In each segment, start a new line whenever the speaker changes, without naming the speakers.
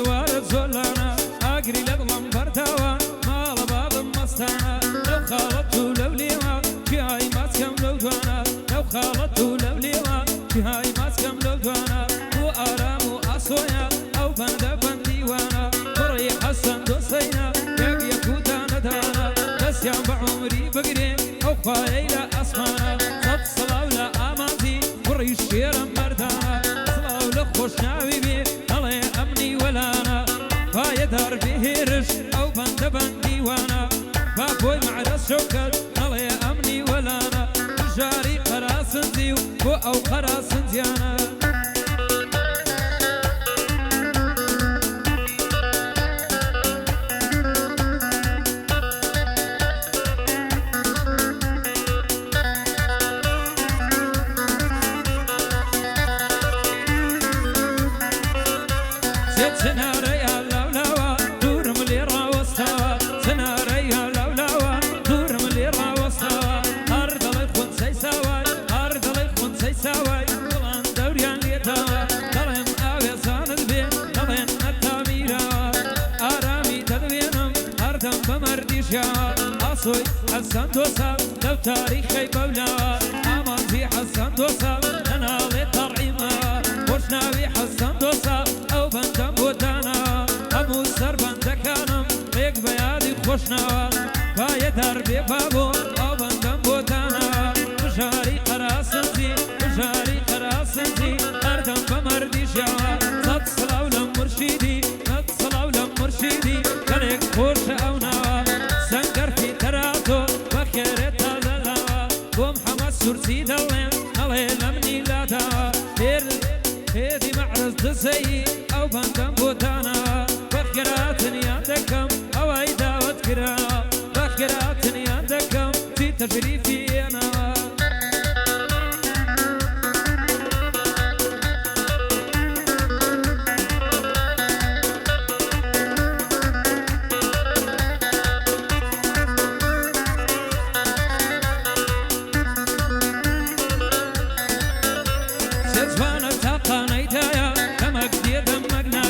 سوارت زولانا اقري لظلم برداوان مال باب مستانا لو خالطت لوليما في هاي ماسكم لو دوانا لو خالطت لوليما في هاي ماسكم لو دوانا وآرام وأصويا أو بند بنديوانا فري حسن دوسينا ياك يكوتانا دانا بس يا بعمري بقري أو خايلة أسمانا صد صلاة ولا أمانتي فري الشير مردانا صلاة ولا خوش ناوي الله أمني ولا أنا فايدار به رش أو بند بنديوانا فابوي مع راس شوكت الله أمني ولا أنا جاري قراص زيو أو قراص زيانا سناريا لولوا دور مليرا وستوا سناريا لولوا دور مليرا وستوا أرض الخون سيساوي أرض الخون سيساوي طلعن دوريان ليتاوي طلعن أبي صاند بي طلعن التاميرا أرامي تدوينم أردم بمرديشا أصوي حسن دوسا لو تاريخي بولا أمان في حسن دوسا أنا لطرعيما وشناوي حسن دوسا أو بندم بودانا أمو سر بندكانم ريك بيادي خوشنا فايدار ببابو أو بندم بودانا جاري قراسنتي جاري قراسنتي أردم بمردي شوا صد صلاة ولمرشيدي صد صلاة ولمرشيدي كانك خوش أو نوا سنكر في تراتو بخير تازلوا ومحمد سرسي دلين الله لمني لا دوا هيدي معرض تسيي أو بندم بوتانا بخيراتني عندكم أو أي دعوة كرا بخيراتني عندكم في تشريفي أنا سيزوانا تاقاني دايا دمك دي دمقنا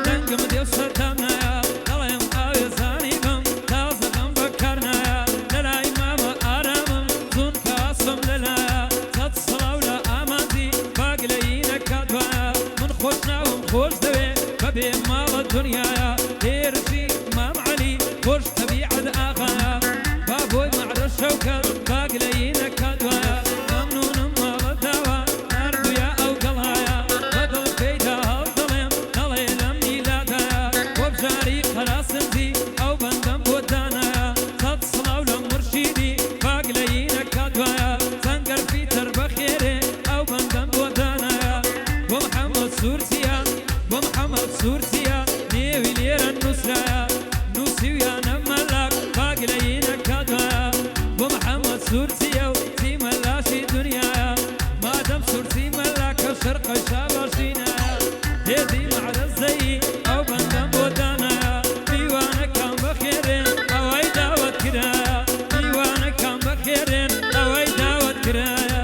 دنقم دي وصدامنا طلعم آوي زانيكم تازقم بكرنا للاي ماما آرامم زون كاسم للايا صد صلاة ولا آمانتي باقليينك كادوايا من خوشنا ومخوش دوي ببي مال الدنيا هيرشي مام علي خوش طبيعة آخايا بابوي معرض شوكت باقليينك كادوايا ممنون مال الدوا أردو يا أو قلايا بدل بيتا هالظلم نالي لمني لا دايا وبجاري قراسنتي أو بندم بودانا صد صلاة ولمرشيدي باقليينك كادوايا سنقر في تربة خيري أو بندم بودانا ومحمد سورسيا ومحمد سورسيا نيوي ليرا النسرايا نوسيويا نملاك باقليينك كادوايا ومحمد سورسيا في ملاشي دنيا ما دام سورسي ملاك الشرق شاباشينا هيدي معرض زي أو بندم بودانا ديوانا كان بخيرين أو أي دعوة كرايا ديوانا كان بخيرين أو أي دعوة كرايا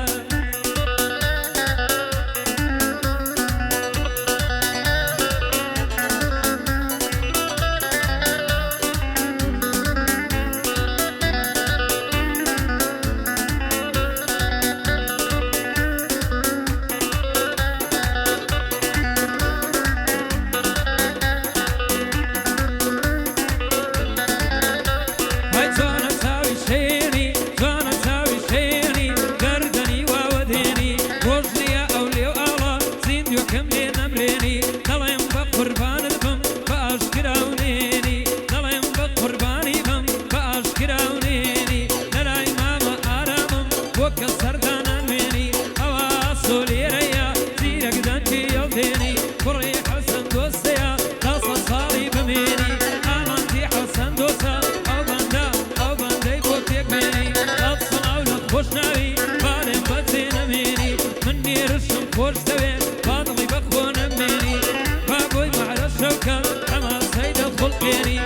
هاي زوانا تساوي شيني زوانا تساوي شيني قردني ووديني وجني أولي وآلا زين يوكم لي نمريني نلايم بقربان الفم بأشكراونيني نلايم بقرباني فم بأشكراونيني نلاي ماما آرامم وكسر دانا مني أواسو لي ريا زيرك دانتي يلديني فري حسن دوسيا تاصا صالي بميني آلانتي حسن دوسا أو بندي بوتيك مني أتصنع ولك خوشناوي بالي بدينا مني مني رشم خوش دوي باطلي بخونا مني بابوي معرض شوكة حماس هيدا الخلقيني